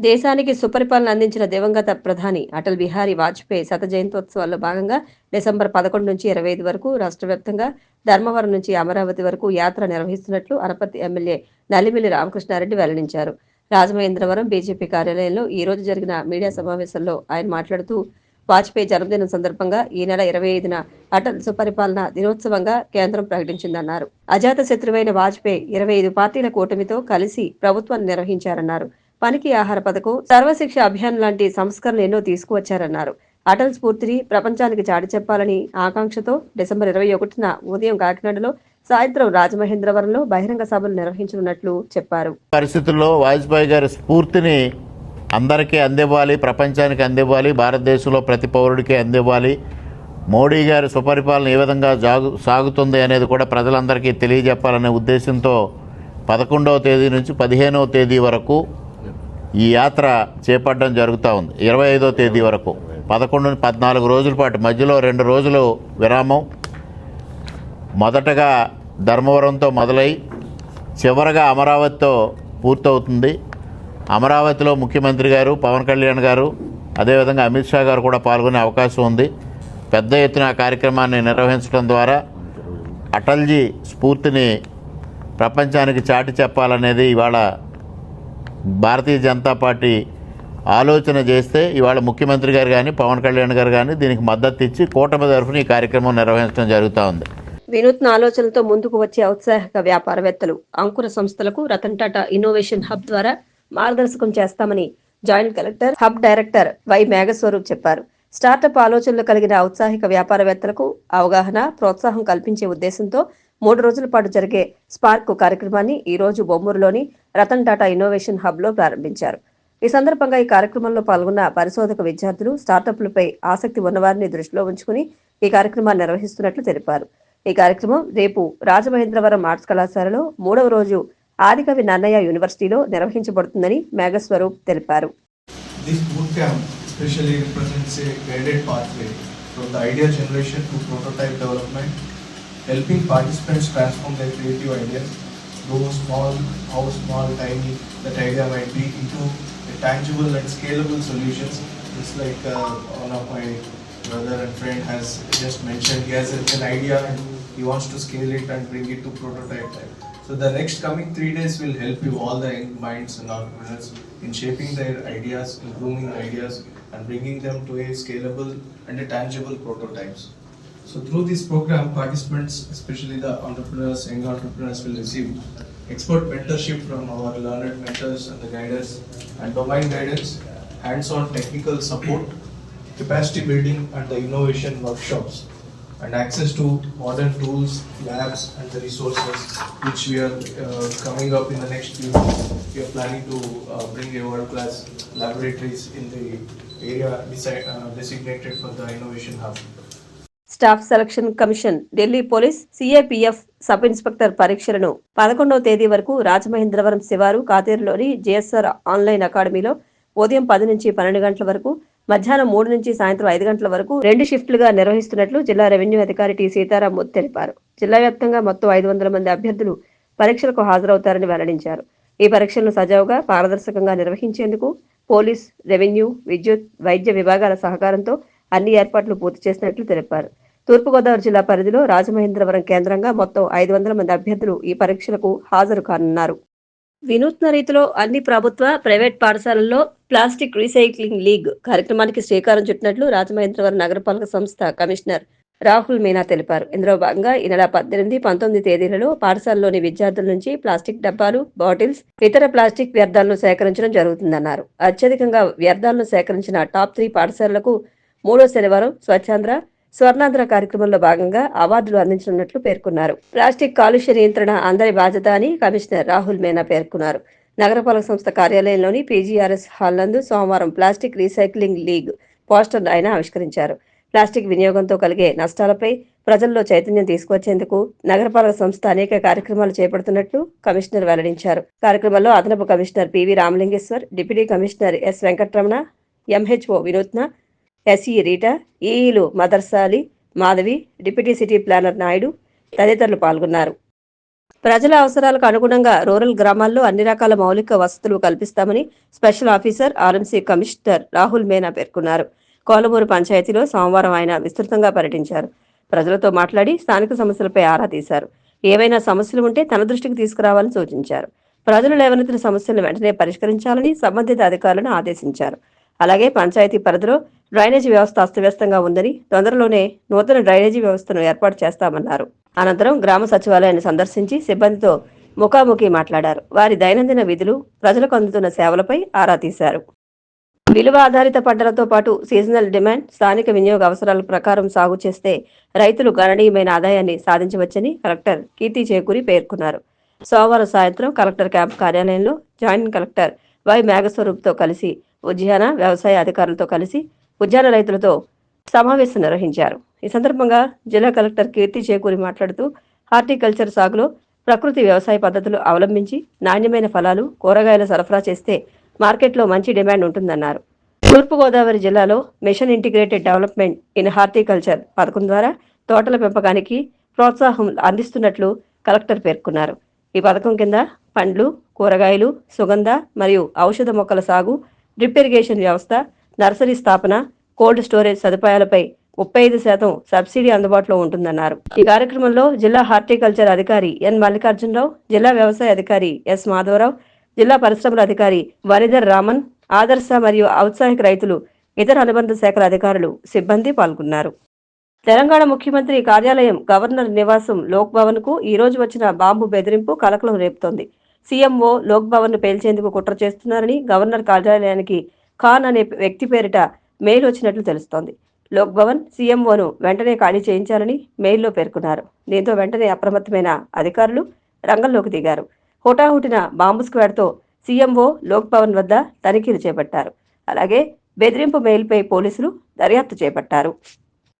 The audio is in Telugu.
దేశానికి సుపరిపాలన అందించిన దివంగత ప్రధాని అటల్ బిహారీ వాజ్పేయి శత జయంత్యోత్సవాల్లో భాగంగా డిసెంబర్ 11 నుంచి 25 వరకు రాష్ట్ర వ్యాప్తంగా ధర్మవరం నుంచి అమరావతి వరకు యాత్ర నిర్వహిస్తున్నట్లు అనపర్తి ఎమ్మెల్యే నల్లిమిల్లి రామకృష్ణారెడ్డి వెల్లడించారు. రాజమహేంద్రవరం బీజేపీ కార్యాలయంలో ఈ రోజు జరిగిన మీడియా సమావేశంలో ఆయన మాట్లాడుతూ వాజ్పేయి జన్మదినం సందర్భంగా ఈ నెల 25న అటల్ సుపరిపాలన దినోత్సవంగా కేంద్రం ప్రకటించిందన్నారు. అజాత శత్రువైన వాజ్పేయి 25 పార్టీల కూటమితో కలిసి ప్రభుత్వాన్ని నిర్వహించారన్నారు. పనికి ఆహార పథకం, సర్వశిక్ష అభియాన్ లాంటి సంస్కరణలు ఎన్నో తీసుకువచ్చారన్నారు. అటల్ స్ఫూర్తిని ప్రపంచానికి చాటి చెప్పాలని ఆకాంక్షతో డిసెంబర్ 21న ఉదయం కాకినాడలో, సాయంత్రం రాజమహేంద్రవరంలో బహిరంగ సభలు నిర్వహించనున్నట్లు చెప్పారు. పరిస్థితుల్లో వాజ్పేయి గారి స్ఫూర్తిని అందరికీ అందివ్వాలి, ప్రపంచానికి అందివ్వాలి, భారతదేశంలో ప్రతి పౌరుడికి అందివ్వాలి. మోడీ గారి సుపరిపాలన ఏ విధంగా సాగుతుంది అనేది కూడా ప్రజలందరికీ తెలియజెప్పాలనే ఉద్దేశంతో 11వ తేదీ నుంచి 15వ తేదీ వరకు ఈ యాత్ర చేపట్టడం జరుగుతూ ఉంది. 25వ తేదీ వరకు 11 14 రోజుల పాటు, మధ్యలో 2 రోజులు విరామం. మొదటగా ధర్మవరంతో మొదలై చివరగా అమరావతితో పూర్తవుతుంది. అమరావతిలో ముఖ్యమంత్రి గారు, పవన్ కళ్యాణ్ గారు, అదేవిధంగా అమిత్ షా గారు కూడా పాల్గొనే అవకాశం ఉంది. పెద్ద ఎత్తున ఆ కార్యక్రమాన్ని నిర్వహించడం ద్వారా అటల్జీ స్ఫూర్తిని ప్రపంచానికి చాటి చెప్పాలనేది ఇవాళ భారతీయ జనతా పార్టీ ఆలోచన చేస్తే, ఇవాళ ముఖ్యమంత్రి గారు కానీ, పవన్ కళ్యాణ్ గారు కానీ దీనికి మద్దతు ఇచ్చి కూటమి తరఫున ఈ కార్యక్రమం నిర్వహించడం జరుగుతూ ఉంది. వినూత్న ఆలోచనలతో ముందుకు వచ్చే ఔత్సాహిక వ్యాపారవేత్తలు, అంకుర సంస్థలకు రతన్ టాటా ఇన్నోవేషన్ హబ్ ద్వారా మార్గదర్శకం చేస్తామని joint collector, hub director why Meghaswaroop చెప్పారు. స్టార్టప్ ఆలోచనలు కలిగిన ఔత్సాహిక వ్యాపారవేత్తలకు అవగాహన, ప్రోత్సాహం కల్పించే ఉద్దేశంతో 3 రోజుల పాటు జరిగే స్పార్క్ కార్యక్రమాన్ని ఈ రోజు బొమ్మూరులోని రతన్ టాటా ఇన్నోవేషన్ హబ్ లో ప్రారంభించారు. ఈ సందర్భంగా ఈ కార్యక్రమంలో పాల్గొన్న పరిశోధక విద్యార్థులు, స్టార్టప్లపై ఆసక్తి ఉన్నవారిని దృష్టిలో ఉంచుకుని ఈ కార్యక్రమాన్ని నిర్వహిస్తున్నట్లు తెలిపారు. ఈ కార్యక్రమం రేపు రాజమహేంద్రవరం ఆర్ట్స్ కళాశాలలో 3వ రోజు ఆదికవి నన్నయ్య యూనివర్సిటీలో నిర్వహించబడుతుందని మేఘస్వరూప్ తెలిపారు. This bootcamp especially represents a guided pathway from the idea generation to prototype development, helping participants transform their creative ideas, though small, how small, tiny that idea might be, into a tangible and scalable solutions. Just like one of my brother and friend has just mentioned, he has an idea and he wants to scale it and bring it to prototype type. So the next coming 3 days will help you, all the young minds and entrepreneurs, in shaping their ideas, improving ideas and bringing them to a scalable and a tangible prototypes. So through this program, participants, especially the entrepreneurs, young entrepreneurs, will receive expert mentorship from our learned mentors and the guiders, and domain guidance, hands-on technical support, capacity building and the innovation workshops, and access to modern tools, labs and the resources which we are coming up in the next few months. We are planning to bring a world-class laboratories in the area designated for the innovation hub. Staff selection commission Delhi police CAPF sub inspector పరీక్షలను 11వ తేదీ వరకు రాజమహేంద్రవరం శివారు కాతేరులోని జేఎస్ఆర్ ఆన్లైన్ అకాడమీలో ఉదయం 10 నుంచి 12 గంటల వరకు, మధ్యాహ్నం 3 నుంచి సాయంత్రం 5 గంటల వరకు 2 షిఫ్టులుగా నిర్వహిస్తున్నట్లు జిల్లా రెవెన్యూ అధికారి టి సీతారామూర్తి తెలిపారు. జిల్లా వ్యాప్తంగా మొత్తం 500 మంది అభ్యర్థులు పరీక్షలకు హాజరవుతారని వెల్లడించారు. ఈ పరీక్షలను సజావుగా, పారదర్శకంగా నిర్వహించేందుకు పోలీస్, రెవెన్యూ, విద్యుత్, వైద్య విభాగాల సహకారంతో అన్ని ఏర్పాట్లు పూర్తి చేసినట్లు తెలిపారు. తూర్పుగోదావరి జిల్లా పరిధిలో రాజమహేంద్రవరం కేంద్రంగా మొత్తం 500 మంది అభ్యర్థులు ఈ పరీక్షలకు హాజరు కానున్నారు. వినూత్న రీతిలో అన్ని ప్రభుత్వ, ప్రైవేట్ పాఠశాలల్లో ప్లాస్టిక్ రీసైక్లింగ్ లీగ్ కార్యక్రమానికి శ్రీకారం చుట్టినట్లు రాజమహేంద్రవరం నగరపాలక సంస్థ కమిషనర్ రాహుల్ మీనా తెలిపారు. ఇందులో భాగంగా ఈ నెల 18, 19 తేదీలలో పాఠశాలలోని విద్యార్థుల నుంచి ప్లాస్టిక్ డబ్బాలు, బాటిల్స్, ఇతర ప్లాస్టిక్ వ్యర్థాలను సేకరించడం జరుగుతుందన్నారు. అత్యధికంగా వ్యర్థాలను సేకరించిన టాప్ 3 పాఠశాలలకు 3వ శనివారం స్వచ్ఛాంధ్ర, స్వర్ణాంధ్ర కార్యక్రమంలో భాగంగా అవార్డులు అందించనున్నట్లు పేర్కొన్నారు. ప్లాస్టిక్ కాలుష్య నియంత్రణ అందరి బాధ్యత అని కమిషనర్ రాహుల్ మీనా పేర్కొన్నారు. నగరపాలక సంస్థ కార్యాలయంలోని పీజీఆర్ఎస్ హాల్ నందు సోమవారం ప్లాస్టిక్ రీసైక్లింగ్ లీగ్ పోస్టర్ ఆయన ఆవిష్కరించారు. ప్లాస్టిక్ వినియోగంతో కలిగే నష్టాలపై ప్రజల్లో చైతన్యం తీసుకొచ్చేందుకు నగరపాలక సంస్థ అనేక కార్యక్రమాలు చేపడుతున్నట్లు కమిషనర్ వెల్లడించారు. కార్యక్రమంలో అదనపు commissioner PV Ramalingeshwar, deputy commissioner S Venkataramana, MHO Vinutna, SE Rita, ఈఈలు Madarsali, Madhavi, deputy city planner Naidu తదితరులు పాల్గొన్నారు. ప్రజల అవసరాలకు అనుగుణంగా రూరల్ గ్రామాల్లో అన్ని రకాల మౌలిక వసతులు కల్పిస్తామని special officer RMC commissioner Rahul Meena పేర్కొన్నారు. కోలమూరు పంచాయతీలో సోమవారం ఆయన విస్తృతంగా పర్యటించారు. ప్రజలతో మాట్లాడి స్థానిక సమస్యలపై ఆరా తీశారు. ఏవైనా సమస్యలు ఉంటే తన దృష్టికి తీసుకురావాలని సూచించారు. ప్రజలు లేవనెత్తిన సమస్యలను వెంటనే పరిష్కరించాలని సంబంధిత అధికారులను ఆదేశించారు. అలాగే పంచాయతీ పరిధిలో డ్రైనేజీ వ్యవస్థ అస్తవ్యస్తంగా ఉందని తొందరలోనే నూతన డ్రైనేజీ వ్యవస్థను ఏర్పాటు చేస్తామన్నారు. అనంతరం గ్రామ సచివాలయాన్ని సందర్శించి సిబ్బందితో ముఖాముఖి మాట్లాడారు. వారి దైనందిన విధులు, ప్రజలకు అందుతున్న సేవలపై ఆరా తీశారు. విలువ ఆధారిత పంటలతో పాటు సీజనల్ డిమాండ్, స్థానిక వినియోగ అవసరాల ప్రకారం సాగు చేస్తే రైతులు గణనీయమైన ఆదాయాన్ని సాధించవచ్చని కలెక్టర్ కీర్తి చేకూరి పేర్కొన్నారు. సోమవారం సాయంత్రం కలెక్టర్ క్యాంప్ కార్యాలయంలో జాయింట్ కలెక్టర్ వై మేఘస్వరూప్తో కలిసి ఉద్యాన, వ్యవసాయ అధికారులతో కలిసి ఉద్యాన రైతులతో సమావేశం నిర్వహించారు. ఈ సందర్భంగా జిల్లా కలెక్టర్ కీర్తి చేకూరి మాట్లాడుతూ హార్టికల్చర్ సాగులో ప్రకృతి వ్యవసాయ పద్ధతులు అవలంబించి నాణ్యమైన ఫలాలు, కూరగాయలు సరఫరా చేస్తే మార్కెట్లో మంచి డిమాండ్ ఉంటుందన్నారు. తూర్పుగోదావరి జిల్లాలో machine integrated development in horticulture పథకం ద్వారా తోటల పెంపకానికి ప్రోత్సాహం అందిస్తున్నట్లు కలెక్టర్ పేర్కొన్నారు. ఈ పథకం కింద పండ్లు, కూరగాయలు, సుగంధ మరియు ఔషధ మొక్కల సాగు, డ్రిప్ ఇరిగేషన్ వ్యవస్థ, నర్సరీ స్థాపన, కోల్డ్ స్టోరేజ్ సదుపాయాలపై 35% సబ్సిడీ అందుబాటులో ఉంటుందన్నారు. ఈ కార్యక్రమంలో జిల్లా హార్టికల్చర్ అధికారి ఎన్ మల్లికార్జునరావు, జిల్లా వ్యవసాయ అధికారి ఎస్ మాధవరావు, జిల్లా పరిశ్రమల అధికారి వనిధర్ రామన్, ఆదర్శ మరియు ఔత్సాహిక రైతులు, ఇతర అనుబంధ శాఖల అధికారులు, సిబ్బంది పాల్గొన్నారు. తెలంగాణ ముఖ్యమంత్రి కార్యాలయం గవర్నర్ నివాసం లోక్ భవన్ కు ఈ రోజు వచ్చిన బాంబు బెదిరింపు కలకలం రేపుతోంది. సీఎంఓ లోక్ భవన్ ను పేల్చేందుకు కుట్ర చేస్తున్నారని గవర్నర్ కార్యాలయానికి ఖాన్ అనే వ్యక్తి పేరిట మెయిల్ వచ్చినట్లు తెలుస్తోంది. లోక్ భవన్ సీఎంఓను వెంటనే ఖాళీ చేయించాలని మెయిల్లో పేర్కొన్నారు. దీంతో వెంటనే అప్రమత్తమైన అధికారులు రంగంలోకి దిగారు. హుటాహుటిన బాంబు స్క్వాడ్తో సీఎంఓ లోక్ భవన్ వద్ద తనిఖీలు చేపట్టారు. అలాగే బెదిరింపు మెయిల్పై పోలీసులు దర్యాప్తు చేపట్టారు.